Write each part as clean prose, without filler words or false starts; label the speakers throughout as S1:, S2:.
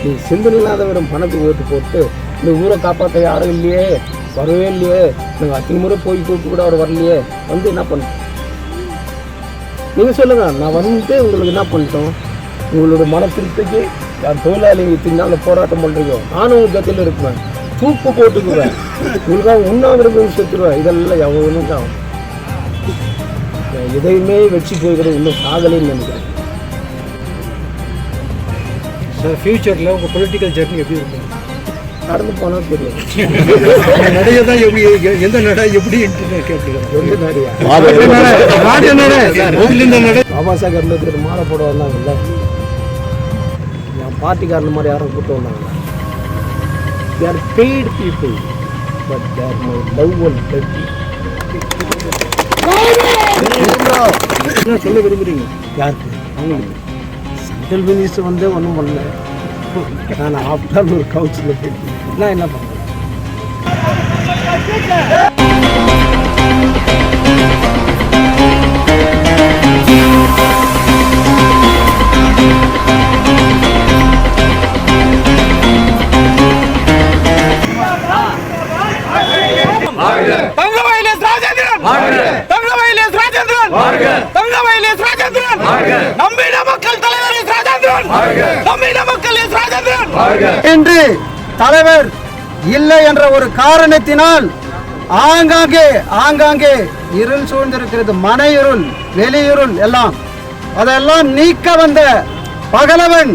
S1: நீ சிந்தனை இல்லாதவரும் பணத்துக்கு ஓட்டு போட்டு இந்த ஊரை காப்பாற்ற யாரும் இல்லையே, வரவே இல்லையே, நாங்கள் அத்தனை முறை போய் கூப்பிட்டு கூட அவர் வரலையே, வந்து என்ன பண்ண நீங்கள் சொல்லுங்கள். நான் வந்துட்டு உங்களுக்கு என்ன பண்ணிட்டோம்? உங்களோட மன திருப்திக்கு யார் தொழிலாளிங்க பின்னால் போராட்டம் பண்ணுறீங்க, நானும் உங்கள் கத்தியில் இருப்பேன், தூக்கு போட்டுக்குவேன், உங்களுக்காக உண்ணாவிரதம் செத்துருவேன். இதெல்லாம் எவ்வளோ தான் எதையுமே வச்சு போய்க்கிறேன், இன்னும் சாகலைன்னு நினைக்கிறேன்.
S2: சார் ஃபியூச்சரில் உங்கள் பொலிட்டிக்கல் ஜெர்னி எப்படி இருக்கும்?
S1: நடந்து போனால் தெரியும்.
S2: நடைய தான் எப்படி, எந்த நடை எப்படி கேட்டுருக்கேன்.
S1: பாபா சாஹேப் அம்பேத்கர் மாலை போட வந்தாங்கல்ல, என் பார்ட்டிக்காரன் மாதிரி யாரும் கூப்பிட்டு வந்தாங்க. they are paid people but they are my love and duty. என்ன சொல்ல விரும்புகிறீங்க? யாருக்கு? அவங்களுக்கு. சென்ட்ரல் மினிஸ்டர் வந்து ஒன்றும் பண்ணல, நான் ஆஃப்டர் ஒரு கவுன்சிலில் போயிட்டு நான் என்ன பண்ணுறேன்?
S3: என்று தலைவர் இல்லை என்ற ஒரு காரணத்தினால் ஆங்காங்கே இருள் சூழ்ந்திருக்கிறது. மன இருள், வெளியிருள் எல்லாம், அதெல்லாம் நீக்க வந்த பகலவன்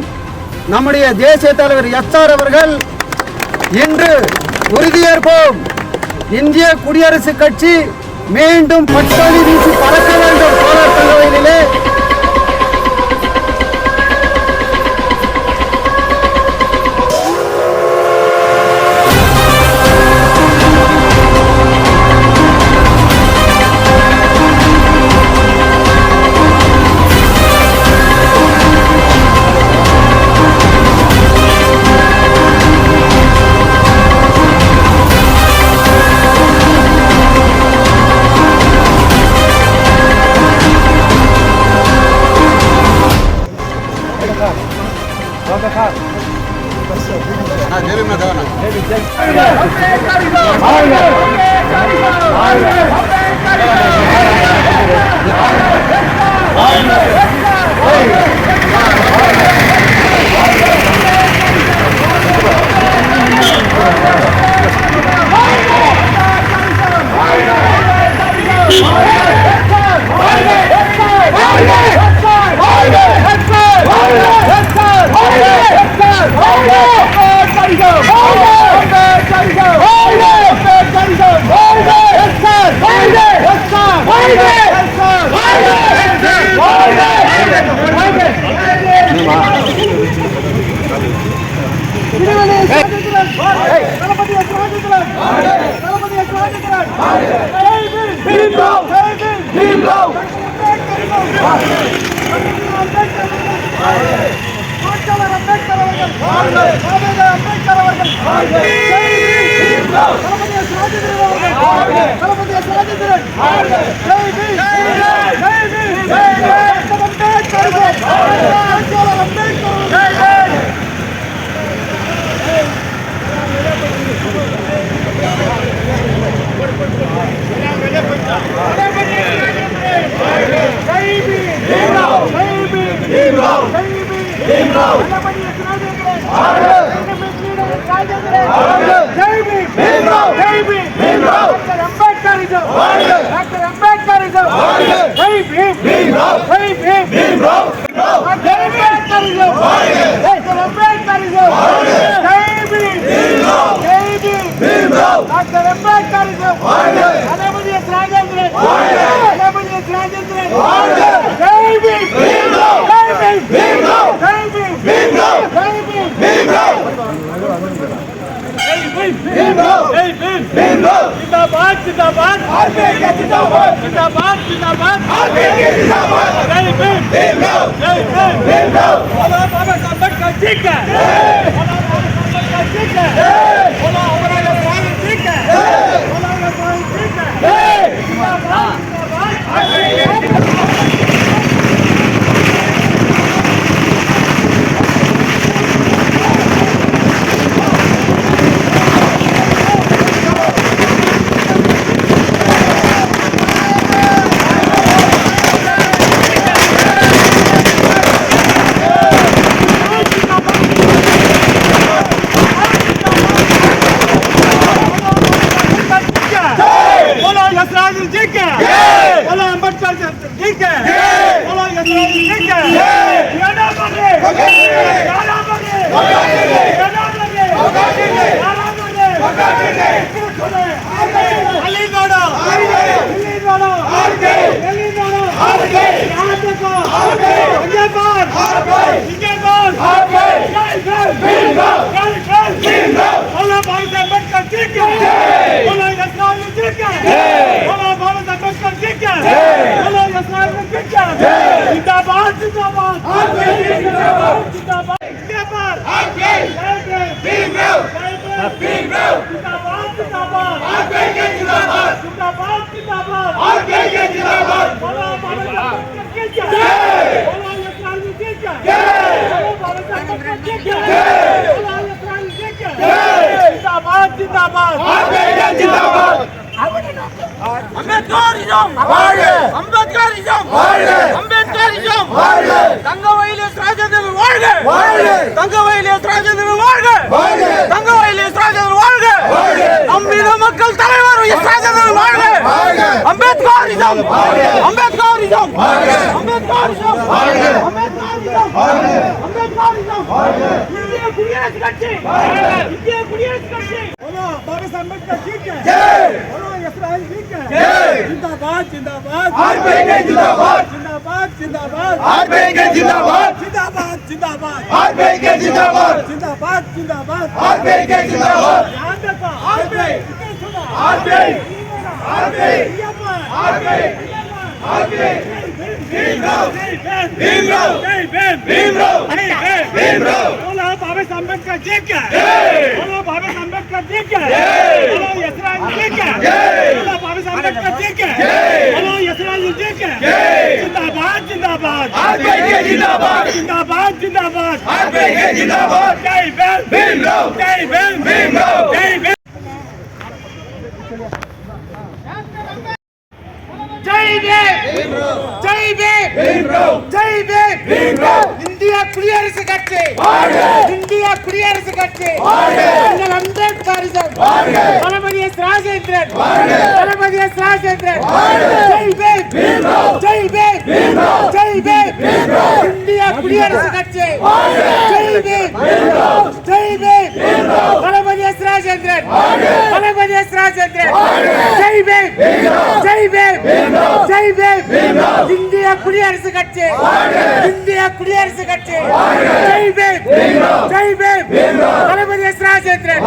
S3: நம்முடைய தேசிய தலைவர் எஸ்ஆர் அவர்கள். இன்று உறுதியேற்போம், இந்திய குடியரசுக் கட்சி மீண்டும் பட்டொலி வீசி பறக்க வேண்டும். சோழர் தங்கவயலிலே
S4: அம்பேத்கரிசம் அம்பேத்கரிசம் அம்பேத்கரிசம் தங்கவயலே ராஜேந்திரன் வாழ்க தங்கவயலே ராஜேந்திரன் வாழ்க தங்கவயலே ராஜேந்திரன் வாழ்க நம்மிட மக்கள் தலைவர் ராஜேந்திரன் வாழ்க அம்பேத்கரிசம் அம்பேத்கரிசம் அம்பேத்கரிசம் அம்பேத்கரிசம் இந்திய குடியரசு கட்சி இந்திய குடியரசு கட்சி பாபா சாஹேப் அம்பேத்கர் जी के जय बोलो यशराज जी के जय जिंदाबाद जिंदाबाद आरपीके जिंदाबाद जिंदाबाद जिंदाबाद आरपीके जिंदाबाद जिंदाबाद जिंदाबाद आरपीके जिंदाबाद जिंदाबाद जिंदाबाद आरपीके जिंदाबाद ध्यान रखो RP RP RP RP RP Bhimrao Bhimrao Bhimrao Bhimrao बोलो बाबा साहब अम्बेडकर जी के बोलो बाबा साहब अम्बेडकर जी के बोलो यशराज जी के बोलो बाबा साहब अम्बेडकर जी के बोलो यशराज जी के जिंदाबाद जिंदाबाद आरपीके जिंदाबाद जिंदाबाद जिंदाबाद आरपीके जिंदाबाद जय भीमराव जय भीमराव जय जय जय जय भीमराव இந்திய குடியரசு கட்சி இந்திய குடியரசு கட்சி எங்கள் அம்பேத்கரிசம் தளபதி எஸ் ராஜேந்திரன் தளபதி எஸ் ராஜேந்திரன் ஜெய் பீம் ஜெய் பீம் ஜெய் பீம் இந்திய குடியரசு கட்சி ஜெய் பீம் ஜெய் பீம் தளபதி எஸ் ராஜேந்திரன் தளபதி எஸ் ராஜேந்திரன் ஜெய் பீம் ஜெய் பீம் ஜெய் பீம் இந்திய குடியரசு கட்சி இந்திய குடியரசு கட்சி ஜெய் பீம் ஜெய் பீம் தளபதி எஸ் ராஜேந்திரன்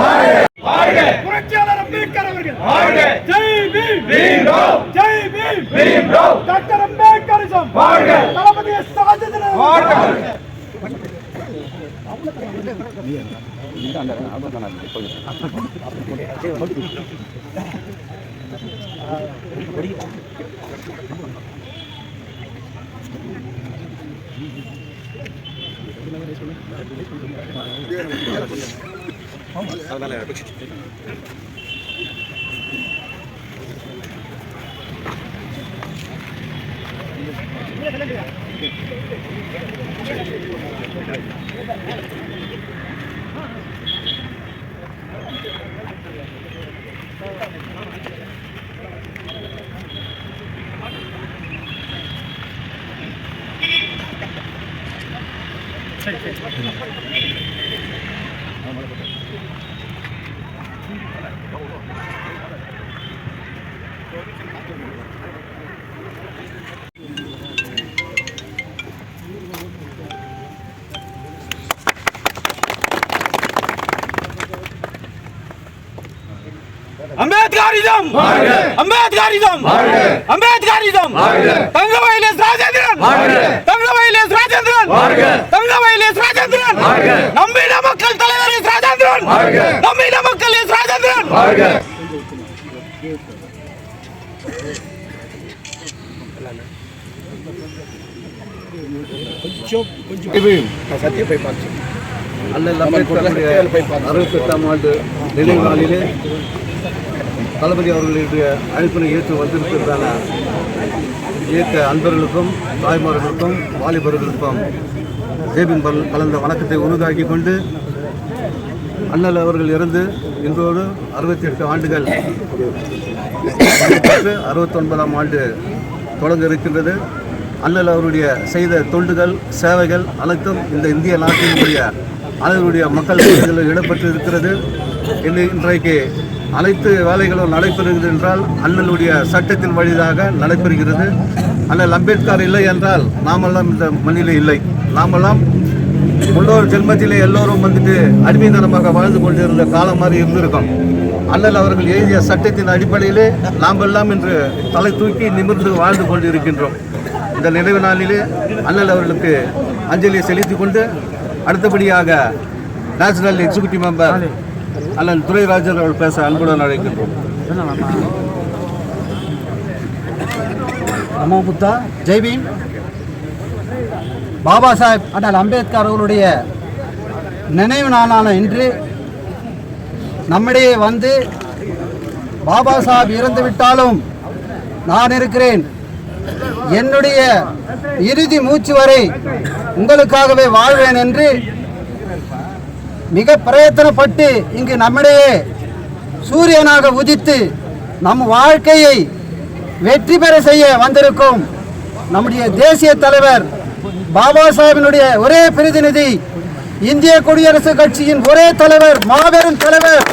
S4: புரட்சியாளர் அம்பேத்கர் அவர்கள் ஜெய் பீம் ஜெய் பீம் டாக்டர் அம்பேத்கரிசம் தளபதி எஸ் ராஜேந்திரன் அம்பேத்கரிசம் அம்பேத்கரிசம் அம்பேத்கரிசம் தங்கவயலே ராஜேந்திரன் தங்கவயலே ராஜேந்திரன் தங்கவயலே ராஜேந்திரன் நம்மிட மக்கள் தலைவர் ராஜேந்திரன் நம்மிட மக்கள் ராஜேந்திரன்
S1: சத்திய பார்த்து அண்ணல் அம்பேத்கர் 68ஆம் ஆண்டு நினைவு நாளிலே தளபதி அவர்களுடைய அழைப்பினை ஏற்று வந்திருக்கிறதான இயக்க அன்பர்களுக்கும் தாய்மார்களுக்கும் வாலிபர்களுக்கும் ஜேபின் கலந்த வணக்கத்தை உருவாக்கி கொண்டு அண்ணல் அவர்கள் இறந்து இன்றோடு 68 ஆண்டுகள் 69ஆம் ஆண்டு தொடங்க இருக்கின்றது. அண்ணல் அவருடைய செய்த தொண்டுகள் சேவைகள் அனைத்தும் இந்த இந்திய நாட்டினுடைய அனைவருடைய மக்கள் இடம்பெற்று இருக்கிறது. இன்றைக்கு அனைத்து வேலைகளும் நடைபெறுகிறது என்றால் அண்ணலுடைய சட்டத்தின் வழியாக நடைபெறுகிறது. அண்ணல் அம்பேத்கர் இல்லை என்றால் நாமெல்லாம் இந்த மண்ணிலே இல்லை. நாமெல்லாம் முன்னோர் ஜென்மத்திலே எல்லோரும் வந்துட்டு அடிமைத்தனமாக வாழ்ந்து கொண்டிருந்த காலம் மாதிரி இருந்திருக்கோம். அண்ணல் அவர்கள் எழுதிய சட்டத்தின் அடிப்படையிலே நாம் எல்லாம் இன்று தலை தூக்கி நிமிர்ந்து வாழ்ந்து கொண்டு இருக்கின்றோம். இந்த நினைவு நாளிலே அண்ணல் அவர்களுக்கு அஞ்சலியை செலுத்திக் கொண்டு அடுத்தபடியாக நேஷனல் எக்ஸிக்யூட்டிவ் மெம்பர்
S2: அண்ணன் துரைராஜன் அவர்கள் பேச அன்புடன் அழைக்கின்றோம்.
S3: நமோ புத்தா, ஜெய் பீம். பாபா சாஹேப் அண்ணல் அம்பேத்கர் அவர்களுடைய நினைவு நாளான இன்று நம்மிடையே வந்து பாபா சாஹேப் இறந்து விட்டாலும் நான் இருக்கிறேன், என்னுடைய இறுதி மூச்சு வரை உங்களுக்காகவே வாழ்வேன் என்று மிக பிரயத்தனப்பட்டு இங்கு நம்மிடையே சூரியனாக உதித்து நம் வாழ்க்கையை வெற்றி பெற செய்ய வந்திருக்கும் நம்முடைய தேசிய தலைவர் பாபா சாஹேபினுடைய ஒரே பிரதிநிதி, இந்திய குடியரசுக் கட்சியின் ஒரே தலைவர், மாபெரும் தலைவர்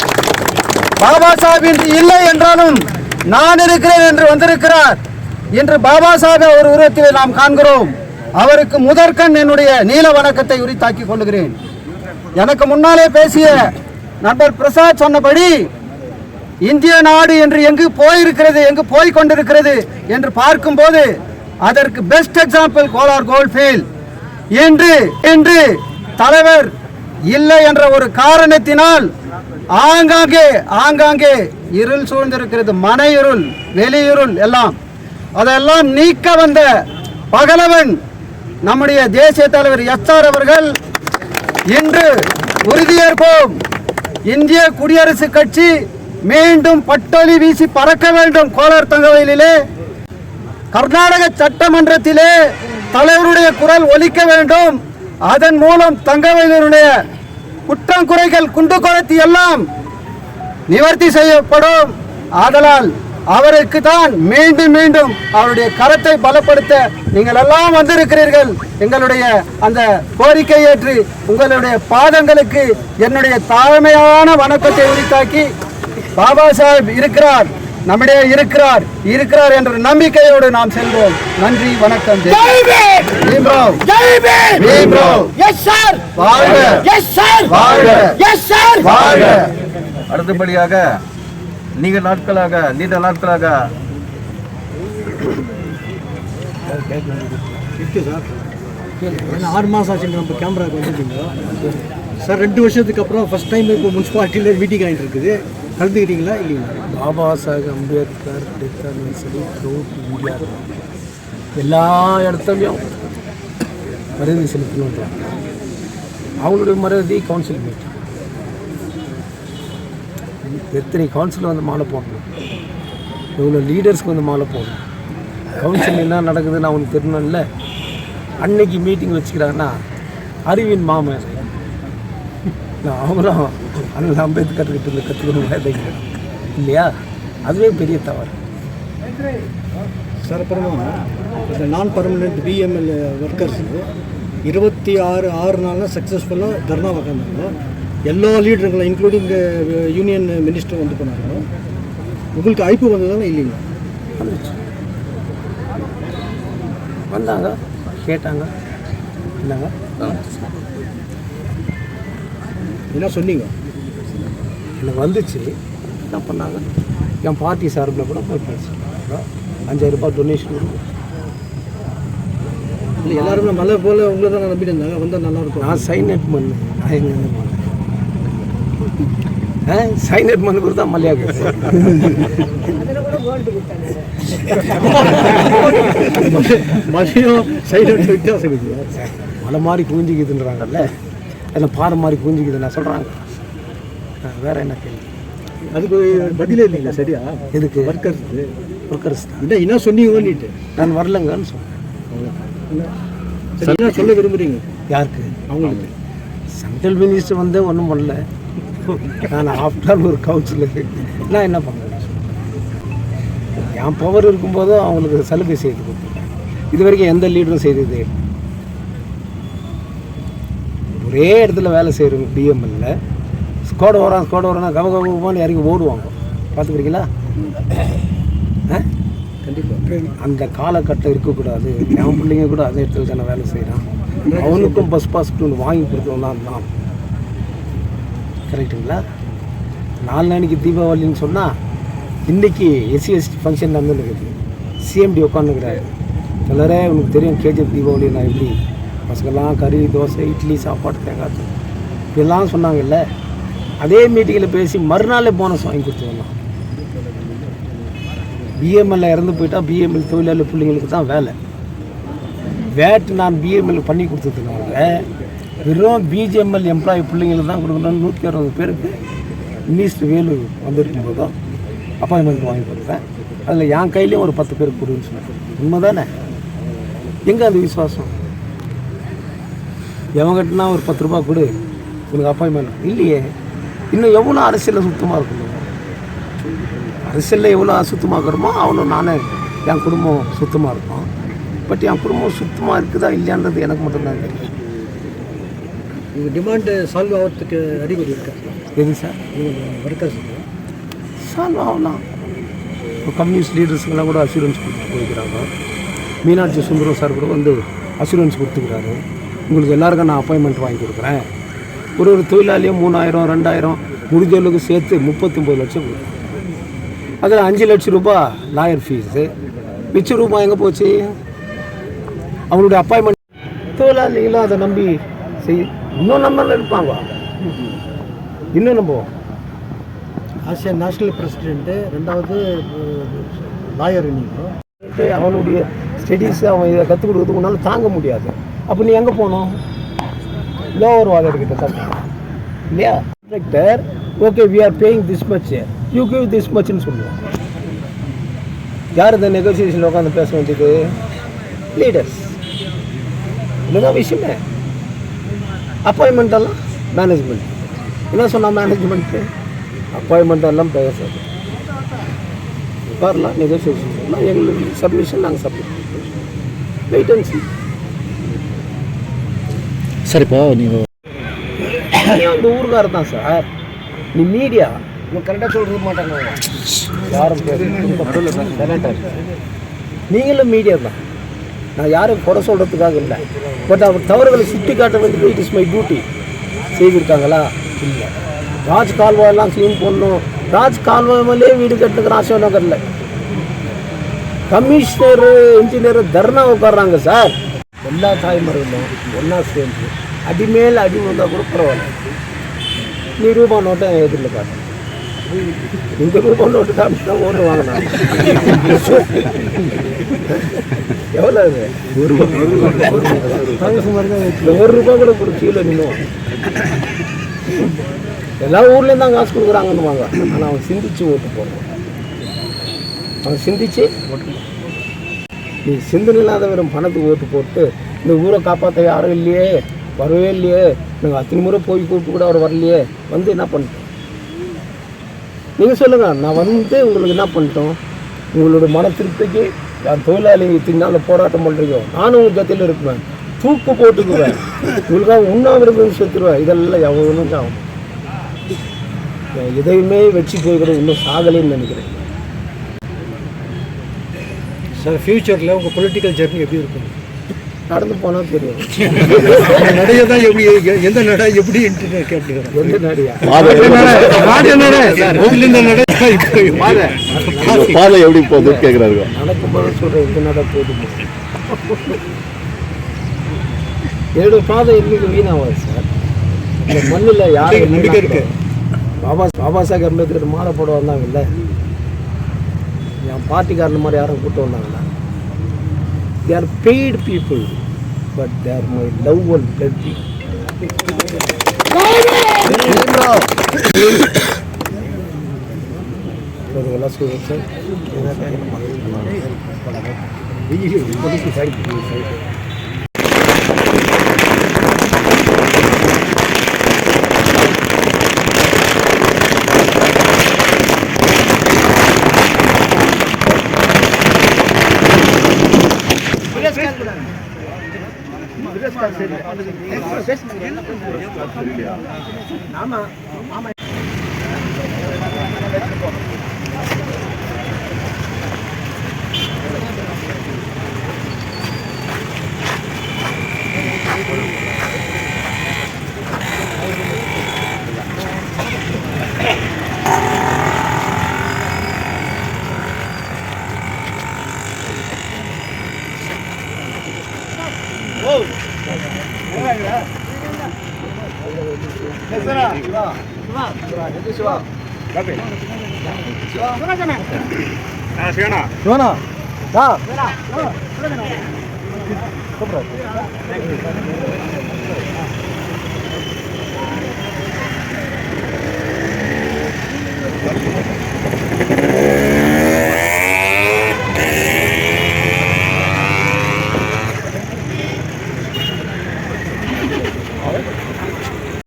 S3: பாபா சாஹேப் இன்று இல்லை என்றாலும் நான் இருக்கிறேன் என்று வந்திருக்கிறார். இன்று பாபா சாஹேப் ஒரு உருவத்தில் நாம் காண்கிறோம். அவருக்கு முதற்கண் என்னுடைய நீல வணக்கத்தை உரித்தாக்கிக் கொள்கிறேன். எனக்கு முன்னாலே பேசிய நண்பர் பிரசாத் சொன்னபடி இந்திய நாடு என்று எங்கு போயிருக்கிறது, எங்கு போய் கொண்டிருக்கிறது என்று பார்க்கும்போது அதற்கு பெஸ்ட் எக்ஸாம்பிள் கோலார் கோல்ஃபீல்ட். என்று தலைவர் இல்லை என்ற ஒரு காரணத்தினால் ஆங்காங்கே இருள் சூழ்ந்திருக்கிறது, மன இருள், வெளியிருள் எல்லாம். அதெல்லாம் நீக்க வந்த பகலவன் நம்முடைய தேசிய தலைவர் எஸ்ஆர் அவர்கள் இன்று உறுதியேற்போம். இந்திய குடியரசுக் கட்சி மீண்டும் பட்டொலி வீசி பறக்க வேண்டும். கோலார் தங்கவயலிலே, கர்நாடக சட்டமன்றத்திலே தலைவருடைய குரல் ஒலிக்க வேண்டும். அதன் மூலம் தங்கவயலினுடைய குற்றம் குறைகள், குண்டு குறைத்தி எல்லாம் நிவர்த்தி செய்யப்படும். ஆதலால் அவருக்கு தான் மீண்டும் அவருடைய கரத்தை பலப்படுத்த நீங்கள் எல்லாம் வந்திருக்கிறீர்கள். எங்களுடைய அந்த கோரிக்கை ஏற்று உங்களுடைய பாதங்களுக்கு என்னுடைய தாழ்மையான வணக்கத்தை உரித்தாக்கி, பாபா சாஹேப் இருக்கிறார், நம்மிடையே இருக்கிறார் என்ற நம்பிக்கையோடு நாம் செல்வோம். நன்றி, வணக்கம்.
S2: அடுத்தபடியாக நீண்ட நாட்களாக
S5: ஏன்னா 6 மாதம் ஆச்சு நம்ம கேமராவுக்கு வந்துட்டீங்க சார். 2 வருஷத்துக்கு அப்புறம் ஃபர்ஸ்ட் டைம் இப்போ முனிசிபாலிட்டியில் மீட்டிங் ஆகிட்டு இருக்குது. கலந்துக்கிட்டீங்களா இல்லைங்களா?
S1: Baba Saheb Ambedkar death anniversary throat India எல்லா இடத்துலையும் மரியாதை செலுத்தணுன்றாங்க. அவங்களுடைய மரியாதை கவுன்சில் மீட்டிங், எத்தனை கவுன்சில் வந்து மாலை போடணும், இவ்வளோ லீடர்ஸ்க்கு வந்து மாலை போடணும். கவுன்சில் என்ன நடக்குதுன்னு அவனுக்கு தெரியணும்ல. அன்னைக்கு மீட்டிங் வச்சுக்கிறாங்கன்னா அறிவின் மாமன் அவங்களும் அண்ணல் அம்பேத்கர் கிட்ட இருந்து கற்றுக்கணும் இல்லையா? அதுவே பெரிய தவறு
S5: சார். அப்புறமா இந்த நான் பர்மனெண்ட் பிஎம்எல் ஒர்க்கர்ஸ் 26 நாளில் சக்ஸஸ்ஃபுல்லாக தர்ணா உக்காந்தாங்க. எல்லா லீடருங்களும் இன்க்ளூடிங் யூனியன் மினிஸ்டர் வந்து போனாங்க. உங்களுக்கு அழைப்பு வந்ததானே இல்லைங்களா?
S1: வந்தாங்க, கேட்டாங்க, இல்லைங்க
S5: என்ன சொன்னீங்க?
S1: எனக்கு வந்துச்சு. என்ன பண்ணாங்க, என் பார்ட்டி சார்பில் கூட போய் பேசுகிறாங்க. 5000 ரூபாய் டொனேஷன் கொடுக்கும்.
S5: இல்லை எல்லாருமே மழை போல் உங்களை தான் நம்பிட்டு இருந்தாங்க, வந்தால் நல்லாயிருக்கும்.
S1: நான் சைனட் மண், நான் எங்கே சைனட் மண்ணு கொடுத்தா மல்லியாக
S5: மதியம் சைனட் வித்தியாசம்
S1: மலை மாதிரி குவிஞ்சிக்குதுன்றாங்கல்ல, அதில் பாறை மாதிரி குவிஞ்சிக்குது நான் சொல்கிறாங்க. வேற என்ன கேள்வி?
S5: அதுக்கு பதிலே இல்லைங்களா? சரியா?
S1: எதுக்கு?
S5: ஒர்க்கர்ஸ் இல்லை என்ன சொன்னீங்கன்னுட்டு
S1: நான் வரலங்கன்னு சொன்னேன்.
S5: சரி, என்ன சொல்ல விரும்புகிறீங்க?
S1: யாருக்கு?
S5: அவங்களுக்கு.
S1: சென்ட்ரல் மினிஸ்டர் வந்து ஒன்றும் பண்ணல. நான் ஆஃப்டர் ஒரு கவுன்சிலர் நான் என்ன பண்ணுறேன்? என் பவர் இருக்கும்போதும் அவங்களுக்கு சலுகை செய்து கொடுத்துருக்கேன். இது வரைக்கும் எந்த லீடரும் செய்தது. ஒரே இடத்துல வேலை செய்கிறவங்க பிஎம்எல்ல ஸ்கோட வரான் கவகமான இறங்கி ஓடுவாங்க. பார்த்துக்கிறீங்களா?
S5: கண்டிப்பாக
S1: அந்த காலகட்டம் இருக்கக்கூடாது. என் பிள்ளைங்க கூட அதே இடத்துல தானே வேலை செய்கிறான். அவனுக்கும் பஸ் பாஸ் ஒன்று வாங்கி கொடுத்தவன் தான். கரெக்டுங்களா? 4 நாளைக்கு தீபாவளின்னு சொன்னால் இன்றைக்கி எஸ்சி ஃபங்க்ஷன் நடந்துருக்குது. சிஎம்டி உட்காந்துக்கிறாரு. சிலரே உனக்கு தெரியும் கேஜிஎஃப் தீபாவளி நான் எப்படி பசங்கள்லாம் கறி, தோசை, இட்லி, சாப்பாடு, தேங்காய் இப்படிலாம் சொன்னாங்கல்ல. அதே மீட்டிங்கில் பேசி மறுநாளே போனஸ் வாங்கி கொடுத்துருவோம். பிஎம்எல்ல இறந்து போயிட்டா பிஎம்எல் தொழிலாளி பிள்ளைங்களுக்கு தான் வேலை. வேட் நான் பிஎம்எல் பண்ணி கொடுத்ததுனால வெறும் பிஜிஎம்எல் எம்ப்ளாயி பிள்ளைங்களுக்கு தான் கொடுக்கணும். 160 பேருக்கு மினிஸ்டர் வேலு வந்திருக்கும் போதும் அப்பாயின்மெண்ட் வாங்கி கொடுத்தேன். அதில் என் கையிலையும் ஒரு 10 பேருக்கு கொடுன்னு சொன்னேன். உண்மை தானே? எங்கே அந்த விசுவாசம்? எவங்கிட்டனா ஒரு 10 ரூபா கொடு உனக்கு அப்பாயின்மெண்ட் இல்லையே. இன்னும் எவ்வளோ அரசியலில் சுத்தமாக இருக்கணும். அரசியலில் எவ்வளோ அசுத்தமாக்குறோமோ அவ்வளோ நானே என் குடும்பம் சுத்தமாக இருக்கும். பட் என் குடும்பம் சுத்தமாக இருக்குதா இல்லையான்றது எனக்கு மட்டும்தான் தெரியும்.
S5: உங்கள் டிமாண்டு சால்வ் ஆகிறதுக்கு அறிகுறி இருக்கா?
S1: எது சார்?
S5: ஒர்க்கர்ஸ்
S1: சால்வ் ஆகலாம். இப்போ கம்யூனிஸ்ட் லீடர்ஸுக்கெல்லாம் கூட அசூரன்ஸ் கொடுத்துட்டு போய்க்கிறாங்க. மீனாட்சி சுந்தரம் சார் கூட வந்து அசூரன்ஸ் கொடுத்துக்கிறாரு. உங்களுக்கு எல்லாருக்கும் நான் அப்பாயின்மெண்ட் வாங்கி கொடுக்குறேன். ஒரு தொழிலாளியும் 3000 2000 முடிஞ்சவர்களுக்கு சேர்த்து 39 லட்சம் கொடுக்குறேன். அதில் 5 லட்சம் ரூபாய் லாயர் ஃபீஸு. மிச்ச ரூபாய் எங்கே போச்சு? அவங்களுடைய அப்பாயின்மெண்ட். தொழிலாளிகளும் அதை நம்பி இன்னும் நம்பரில் இருப்பாங்க. இன்னும் நம்புவோம்.
S5: ஆசியா நேஷனல் பிரசிடென்ட்டு, ரெண்டாவது லாயர். நீங்கள்
S1: அவனுடைய ஸ்டடீஸ் அவன் இதை கற்றுக் கொடுக்குறதுக்கு முன்னால் தாங்க முடியாது. அப்போ நீ எங்கே போகணும்? லோவர் வாதர்கிட்ட தான் இல்லையா? Director okay we are paying this much, you give this மச்னு சொல்லுவோம். யார் இந்த நெகோசியேஷனில் உட்காந்து பேச வேண்டியது? லீடர்ஸ். இதுதான் விஷயமே. அப்பாயின்மெண்ட் எல்லாம் மேனேஜ்மெண்ட். என்ன சொன்னால் மேனேஜ்மெண்ட்டு அப்பாயின்மெண்ட் எல்லாம் பேசாது. வரலாம் நெகோசியேஷன் எங்களுக்கு சப்மிஷன் நாங்கள் submit wait and see.
S5: Sir இப்போ நீங்கள்
S1: அந்த ஊருக்காரர் தான் சார். நீ மீடியா இன்னும் கரெக்டாக சொல்கிறது மாட்டாங்க யாரும். நீங்களும் மீடியா தான். நான் யாரும் குறை சொல்கிறதுக்காக இல்லை. பட் அவர் தவறுகளை சுட்டி காட்ட வேண்டியது இட் இஸ் மை டியூட்டி. செய்திருக்காங்களா? இல்லை. ராஜ் கால்வாயெல்லாம் க்ளீன் பண்ணணும். ராஜ் கால்வாய் மேலே வீடு கட்டுறதுக்கு ஆசை நகரில் கமிஷனர் இன்ஜினியர் தர்ணா உட்காடுறாங்க சார். எல்லா தாய்மார்களும் ஒன்றா சேர்ந்து அடிமேல் அடி வந்தால் கூட பரவாயில்ல. நீ ரூபா நோட்டை எதிரில் காட்டு. இந்த ரூபா நோட்டு காமிச்சு தான் ஓட்டு வாங்கினாங்க. எவ்வளோ அது? ஒரு ரூபா கூட ஒரு கீழே நின்றுவோம். எல்லா ஊர்லேயும் தான் காசு கொடுக்குறாங்கன்னு வாங்க. ஆனால் அவன் சிந்திச்சு ஓட்டு போடுறான். அவன் சிந்திச்சு நீ சிந்தனை இல்லாத வெறும் பணத்துக்கு ஓட்டு போட்டு இந்த ஊரை காப்பாற்ற யாரும் இல்லையே, வரவே இல்லையே, நாங்கள் அத்தனை முறை போய் கூப்பிட்டு கூட அவர் வரலையே, வந்து என்ன பண்ணிட்டோம்? நீங்கள் சொல்லுங்கள். நான் வந்து உங்களுக்கு என்ன பண்ணிட்டோம்? உங்களோட மன திருப்திக்கு யார் தொழிலாளி இத்தனை போராட்டம் பண்ணுறீங்க, நானும் உங்கள் ஜத்தியில் இருப்பேன். தூக்கு போட்டுக்குவேன். உங்களுக்காக உண்ணாவிரதம் செத்துருவேன். இதெல்லாம் எவ்வளோன்னு ஆகும். எதையுமே வச்சு போய்கிற இன்னும் சாகலைன்னு நினைக்கிறேன்.
S5: சார் ஃப்யூச்சரில் உங்கள் பொலிட்டிக்கல் ஜெர்னி எப்படி இருக்கும்?
S1: நடந்து போனால் தெரியும்.
S2: நடைய தான் எப்படி, எந்த நடை எப்படி கேட்டுக்கிறேன்.
S1: எந்த நடிகா
S6: பாதை எப்படி போகுது கேட்குறாரு.
S1: நடக்கும்போது சொல்கிறேன் எந்த நட போகுது. என்னோட பாதை இன்னைக்கு வீணாகாது சார். இந்த மண்ணில் யாரும் நம்பிக்கை இருக்கு. பாபா சாஹேப் அம்பேத்கர் மாலை போட வந்தாங்கல்ல, என் பார்ட்டிக்காரன் மாதிரி யாரும் கூப்பிட்டு வந்தாங்களா? They are paid people, but they are my love and blood people. அதெல்லாம் சொல்லுங்கள் சார்.
S5: சிவனா